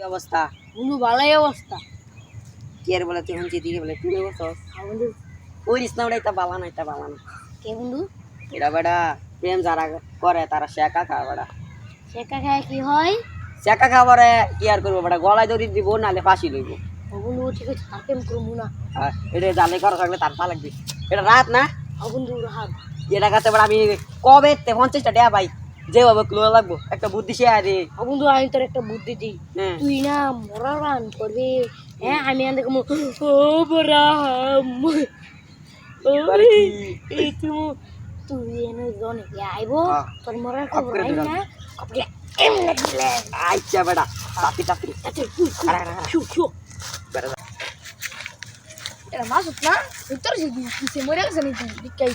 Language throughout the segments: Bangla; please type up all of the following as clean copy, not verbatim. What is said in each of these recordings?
অবস্থা বন্ধু ভালোই অবস্থা। কি আর বলে তুই হুঁচি দিকে বলে তুই বসস বন্ধু ওই রিস না ওটা এটা বালা না এটা বালা না কে বন্ধু? এটা বেটা প্রেম যারা করে তারা শেখা খায় বেটা শেখা খায় কি হয়? শেখা খাবারে কি আর করবো বেটা গলায় দড়ি দিব নাহলে ফাঁসি লইব বন্ধু ঠিক আছে, তার প্রেম করবো না। এটা জালে করা থাকলে তার পা লাগবে এটা রাত না বন্ধু হাত এটা কাছে বেটা আমি কবে 50টা টাকা পাই যেভাবে ক্লোজ লাগবো একটা বুদ্ধি সে আরে বন্ধু আমি তোর একটা বুদ্ধি দিই, হ্যাঁ তুই না মরার গান করবি। হ্যাঁ আমি দেখো ও বরাম এই তুই এনে জনে আইব তোর মরার খবর আই না কপলে এমনে দিলে আচ্ছা বেটা তাতি তাতি এটা মাসুত না ভিতর যে দিছে মরে গেছে নাকি দিকাই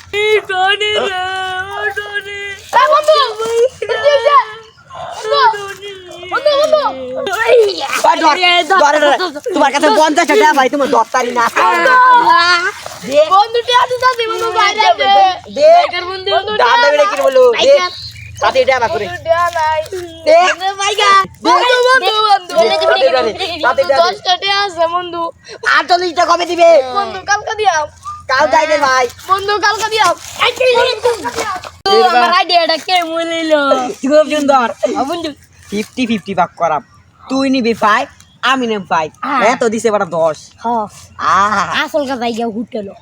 তোমার কাছে 50টা টাকা ভাই তোমার দরকারি না বন্ধুটি আছে দাদি বন্ধু বাইরে দে দাদা বেড়ে কি বলো দে তাতে টাকা করে দেয়া নাই দে ভাইগা বন্ধু বন্ধু বন্ধু 10 টাকা আছে বন্ধু 48 টাকা কবে দিবে বন্ধু কালকে দিয়াম কাল যাইবে ভাই বন্ধু কালকে দিয়াম আমার আইডিয়াটা কে বলিলো খুব সুন্দর বন্ধু 50-50 ভাগ করাম তুই নিবি 5 আমি নেব 5 এত দিছে বড় 10 হ্যাঁ আহা আসল কথা গিয়া হুটেলো